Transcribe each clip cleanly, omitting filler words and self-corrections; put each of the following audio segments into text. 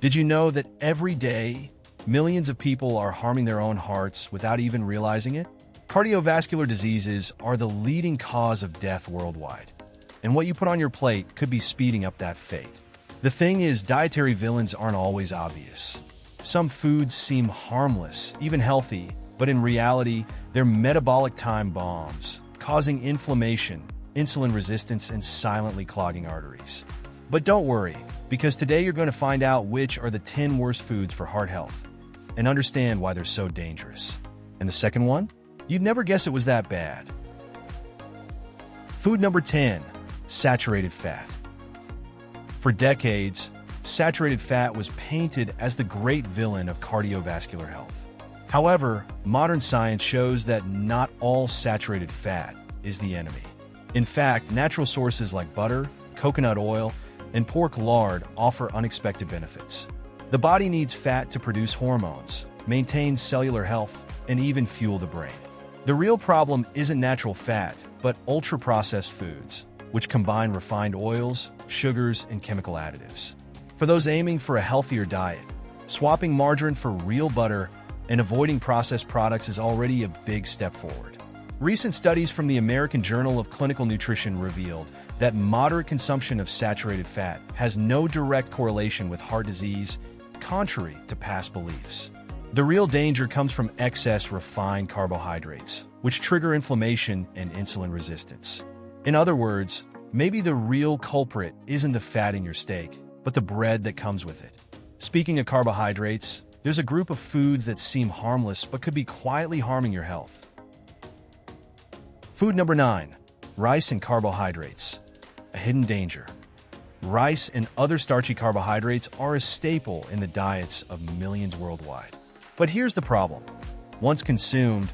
Did you know that every day, millions of people are harming their own hearts without even realizing it? Cardiovascular diseases are the leading cause of death worldwide, and what you put on your plate could be speeding up that fate. The thing is, dietary villains aren't always obvious. Some foods seem harmless, even healthy, but in reality, they're metabolic time bombs, causing inflammation, insulin resistance, and silently clogging arteries. But don't worry, because today you're going to find out which are the 10 worst foods for heart health and understand why they're so dangerous. And the second one? You'd never guess it was that bad. Food number 10, saturated fat. For decades, saturated fat was painted as the great villain of cardiovascular health. However, modern science shows that not all saturated fat is the enemy. In fact, natural sources like butter, coconut oil, and pork lard offer unexpected benefits. The body needs fat to produce hormones, maintain cellular health, and even fuel the brain. The real problem isn't natural fat, but ultra-processed foods, which combine refined oils, sugars, and chemical additives. For those aiming for a healthier diet, swapping margarine for real butter and avoiding processed products is already a big step forward. Recent studies from the American Journal of Clinical Nutrition revealed that moderate consumption of saturated fat has no direct correlation with heart disease, contrary to past beliefs. The real danger comes from excess refined carbohydrates, which trigger inflammation and insulin resistance. In other words, maybe the real culprit isn't the fat in your steak, but the bread that comes with it. Speaking of carbohydrates, there's a group of foods that seem harmless but could be quietly harming your health. Food number 9, rice and carbohydrates. A hidden danger. Rice and other starchy carbohydrates are a staple in the diets of millions worldwide. But here's the problem. Once consumed,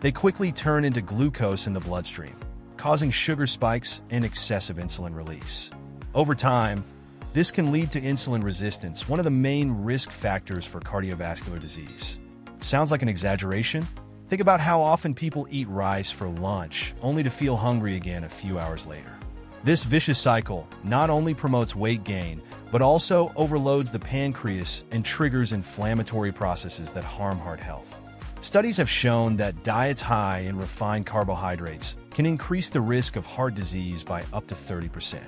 they quickly turn into glucose in the bloodstream, causing sugar spikes and excessive insulin release. Over time, this can lead to insulin resistance, one of the main risk factors for cardiovascular disease. Sounds like an exaggeration? Think about how often people eat rice for lunch, only to feel hungry again a few hours later. This vicious cycle not only promotes weight gain, but also overloads the pancreas and triggers inflammatory processes that harm heart health. Studies have shown that diets high in refined carbohydrates can increase the risk of heart disease by up to 30%.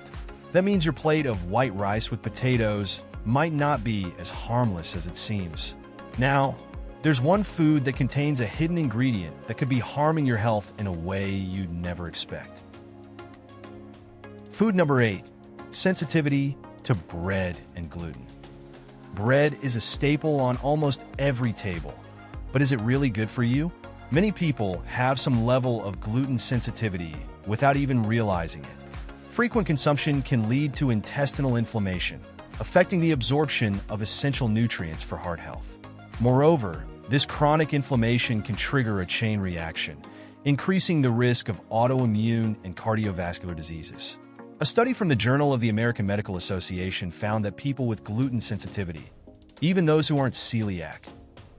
That means your plate of white rice with potatoes might not be as harmless as it seems. Now, there's one food that contains a hidden ingredient that could be harming your health in a way you'd never expect. Food number 8, sensitivity to bread and gluten. Bread is a staple on almost every table, but is it really good for you? Many people have some level of gluten sensitivity without even realizing it. Frequent consumption can lead to intestinal inflammation, affecting the absorption of essential nutrients for heart health. Moreover, this chronic inflammation can trigger a chain reaction, increasing the risk of autoimmune and cardiovascular diseases. A study from the Journal of the American Medical Association found that people with gluten sensitivity, even those who aren't celiac,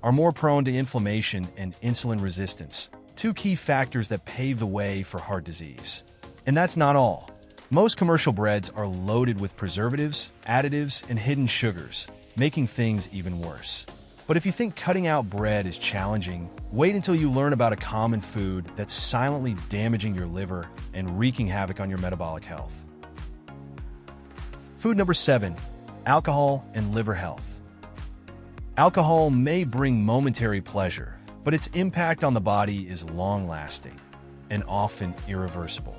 are more prone to inflammation and insulin resistance, two key factors that pave the way for heart disease. And that's not all. Most commercial breads are loaded with preservatives, additives, and hidden sugars, making things even worse. But if you think cutting out bread is challenging, wait until you learn about a common food that's silently damaging your liver and wreaking havoc on your metabolic health. Food number 7, alcohol and liver health. Alcohol may bring momentary pleasure, but its impact on the body is long-lasting and often irreversible.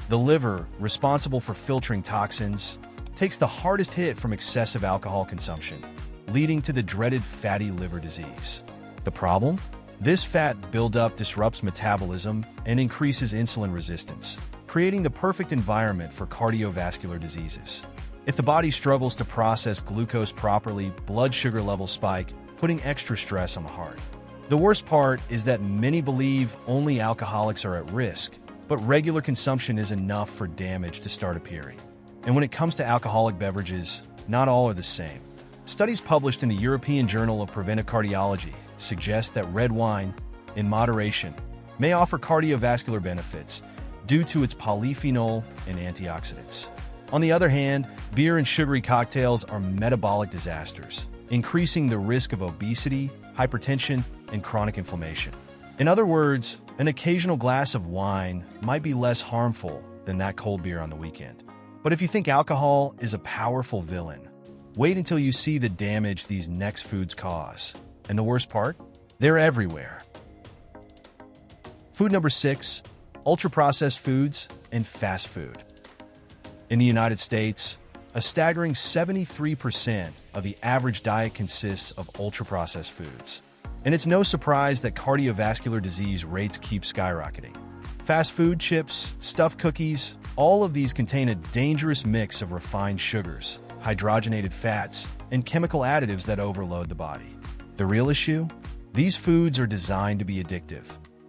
The liver, responsible for filtering toxins, takes the hardest hit from excessive alcohol consumption, leading to the dreaded fatty liver disease. The problem? This fat buildup disrupts metabolism and increases insulin resistance, creating the perfect environment for cardiovascular diseases. If the body struggles to process glucose properly, blood sugar levels spike, putting extra stress on the heart. The worst part is that many believe only alcoholics are at risk, but regular consumption is enough for damage to start appearing. And when it comes to alcoholic beverages, not all are the same. Studies published in the European Journal of Preventive Cardiology suggest that red wine, in moderation, may offer cardiovascular benefits due to its polyphenol and antioxidants. On the other hand, beer and sugary cocktails are metabolic disasters, increasing the risk of obesity, hypertension, and chronic inflammation. In other words, an occasional glass of wine might be less harmful than that cold beer on the weekend. But if you think alcohol is a powerful villain, wait until you see the damage these next foods cause. And the worst part? They're everywhere. Food number 6, ultra-processed foods and fast food. In the United States, a staggering 73% of the average diet consists of ultra-processed foods. And it's no surprise that cardiovascular disease rates keep skyrocketing. Fast food, chips, stuffed cookies, all of these contain a dangerous mix of refined sugars, hydrogenated fats, and chemical additives that overload the body. The real issue? These foods are designed to be addictive.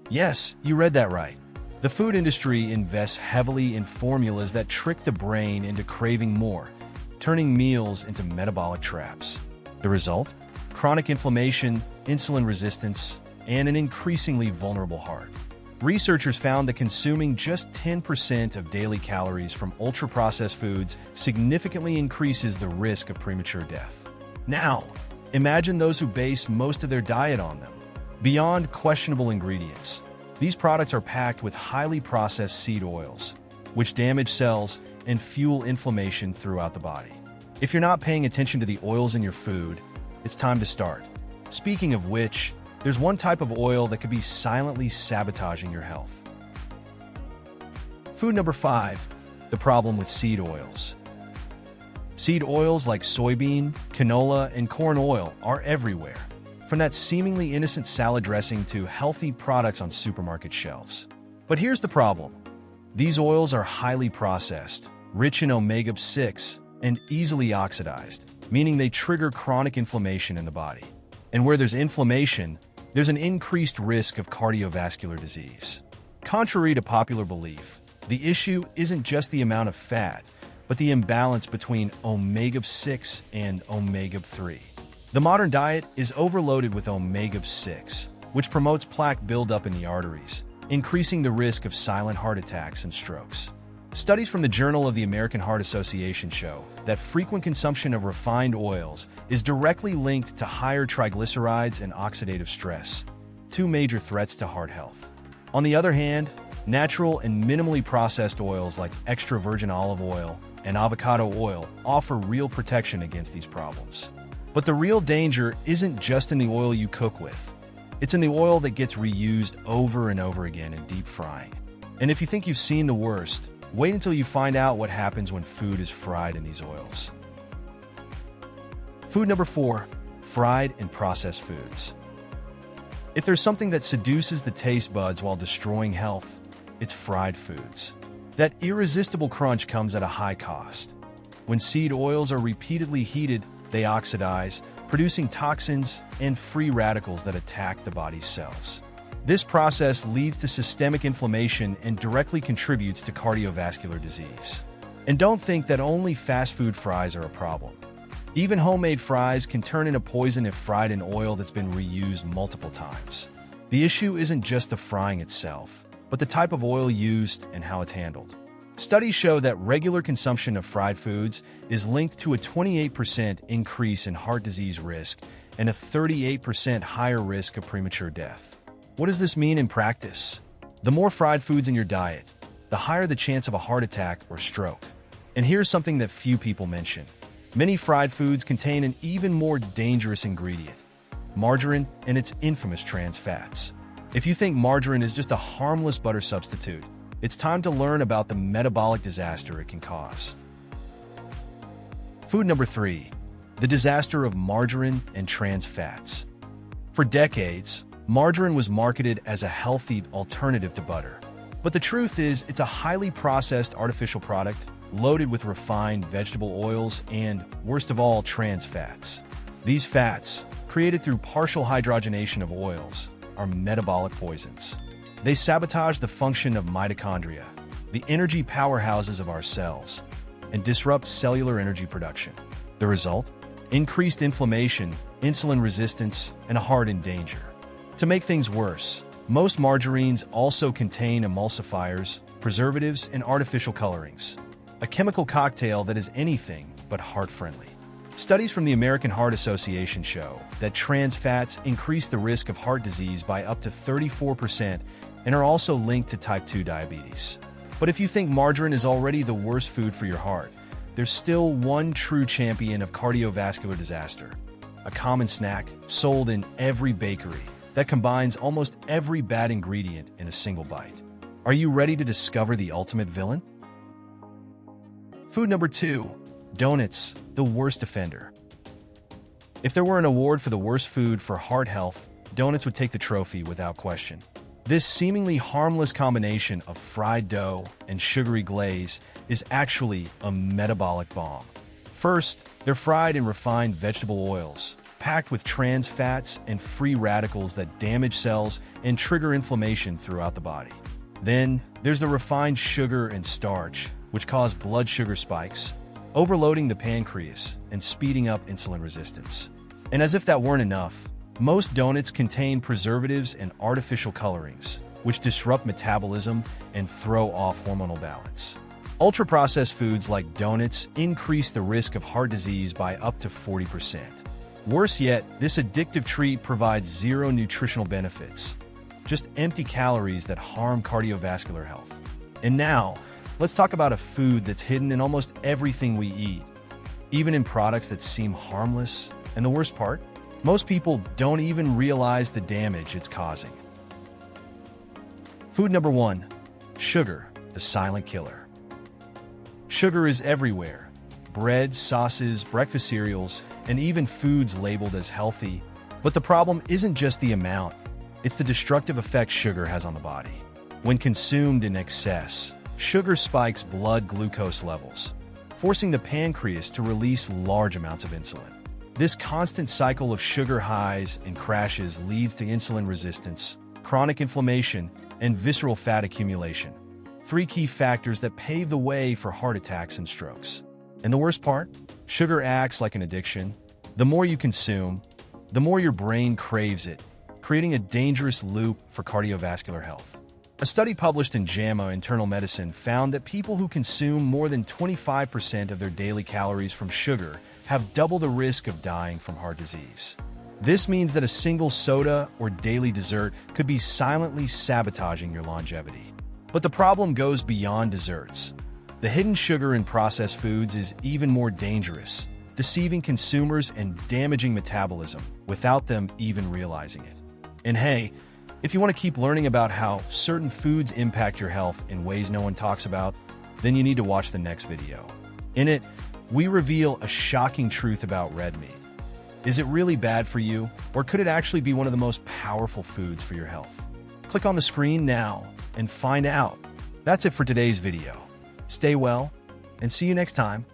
Yes, you read that right. The food industry invests heavily in formulas that trick the brain into craving more, turning meals into metabolic traps. The result? Chronic inflammation, insulin resistance, and an increasingly vulnerable heart. Researchers found that consuming just 10% of daily calories from ultra-processed foods significantly increases the risk of premature death. Now, imagine those who base most of their diet on them. Beyond questionable ingredients, these products are packed with highly processed seed oils, which damage cells and fuel inflammation throughout the body. If you're not paying attention to the oils in your food, it's time to start. Speaking of which, there's one type of oil that could be silently sabotaging your health. Food number 5, the problem with seed oils. Seed oils like soybean, canola, and corn oil are everywhere, from that seemingly innocent salad dressing to healthy products on supermarket shelves. But here's the problem. These oils are highly processed, rich in omega-6, and easily oxidized, meaning they trigger chronic inflammation in the body. And where there's inflammation, there's an increased risk of cardiovascular disease. Contrary to popular belief, the issue isn't just the amount of fat, but the imbalance between omega-6 and omega-3. The modern diet is overloaded with omega-6, which promotes plaque buildup in the arteries, increasing the risk of silent heart attacks and strokes. Studies from the Journal of the American Heart Association show that frequent consumption of refined oils is directly linked to higher triglycerides and oxidative stress, two major threats to heart health. On the other hand, natural and minimally processed oils like extra virgin olive oil and avocado oil offer real protection against these problems. But the real danger isn't just in the oil you cook with. It's in the oil that gets reused over and over again in deep frying. And if you think you've seen the worst, wait until you find out what happens when food is fried in these oils. Food number 4, fried and processed foods. If there's something that seduces the taste buds while destroying health, it's fried foods. That irresistible crunch comes at a high cost. When seed oils are repeatedly heated, they oxidize, producing toxins and free radicals that attack the body's cells. This process leads to systemic inflammation and directly contributes to cardiovascular disease. And don't think that only fast food fries are a problem. Even homemade fries can turn into poison if fried in oil that's been reused multiple times. The issue isn't just the frying itself, but the type of oil used and how it's handled. Studies show that regular consumption of fried foods is linked to a 28% increase in heart disease risk and a 38% higher risk of premature death. What does this mean in practice? The more fried foods in your diet, the higher the chance of a heart attack or stroke. And here's something that few people mention. Many fried foods contain an even more dangerous ingredient, margarine and its infamous trans fats. If you think margarine is just a harmless butter substitute, it's time to learn about the metabolic disaster it can cause. Food number 3, the disaster of margarine and trans fats. For decades, margarine was marketed as a healthy alternative to butter. But the truth is, it's a highly processed artificial product loaded with refined vegetable oils and, worst of all, trans fats. These fats, created through partial hydrogenation of oils, are metabolic poisons. They sabotage the function of mitochondria, the energy powerhouses of our cells, and disrupt cellular energy production. The result? Increased inflammation, insulin resistance, and a heart in danger. To make things worse, most margarines also contain emulsifiers, preservatives, and artificial colorings, a chemical cocktail that is anything but heart-friendly. Studies from the American Heart Association show that trans fats increase the risk of heart disease by up to 34% and are also linked to type 2 diabetes. But if you think margarine is already the worst food for your heart, there's still one true champion of cardiovascular disaster. A common snack sold in every bakery that combines almost every bad ingredient in a single bite. Are you ready to discover the ultimate villain? Food number 2. Donuts, the worst offender. If there were an award for the worst food for heart health, donuts would take the trophy without question. This seemingly harmless combination of fried dough and sugary glaze is actually a metabolic bomb. First, they're fried in refined vegetable oils, packed with trans fats and free radicals that damage cells and trigger inflammation throughout the body. Then, there's the refined sugar and starch, which cause blood sugar spikes, overloading the pancreas and speeding up insulin resistance. And as if that weren't enough, most donuts contain preservatives and artificial colorings, which disrupt metabolism and throw off hormonal balance. Ultra-processed foods like donuts increase the risk of heart disease by up to 40%. Worse yet, this addictive treat provides zero nutritional benefits, just empty calories that harm cardiovascular health. And now, let's talk about a food that's hidden in almost everything we eat, even in products that seem harmless. And the worst part? Most people don't even realize the damage it's causing. Food number 1. Sugar, the silent killer. Sugar is everywhere. Breads, sauces, breakfast cereals, and even foods labeled as healthy. But the problem isn't just the amount, it's the destructive effect sugar has on the body. When consumed in excess, sugar spikes blood glucose levels, forcing the pancreas to release large amounts of insulin. This constant cycle of sugar highs and crashes leads to insulin resistance, chronic inflammation, and visceral fat accumulation. 3 key factors that pave the way for heart attacks and strokes. And the worst part? Sugar acts like an addiction. The more you consume, the more your brain craves it, creating a dangerous loop for cardiovascular health. A study published in JAMA Internal Medicine found that people who consume more than 25% of their daily calories from sugar have double the risk of dying from heart disease. This means that a single soda or daily dessert could be silently sabotaging your longevity. But the problem goes beyond desserts. The hidden sugar in processed foods is even more dangerous, deceiving consumers and damaging metabolism without them even realizing it. And hey, if you want to keep learning about how certain foods impact your health in ways no one talks about, then you need to watch the next video. In it, we reveal a shocking truth about red meat. Is it really bad for you, or could it actually be one of the most powerful foods for your health? Click on the screen now and find out. That's it for today's video. Stay well, and see you next time.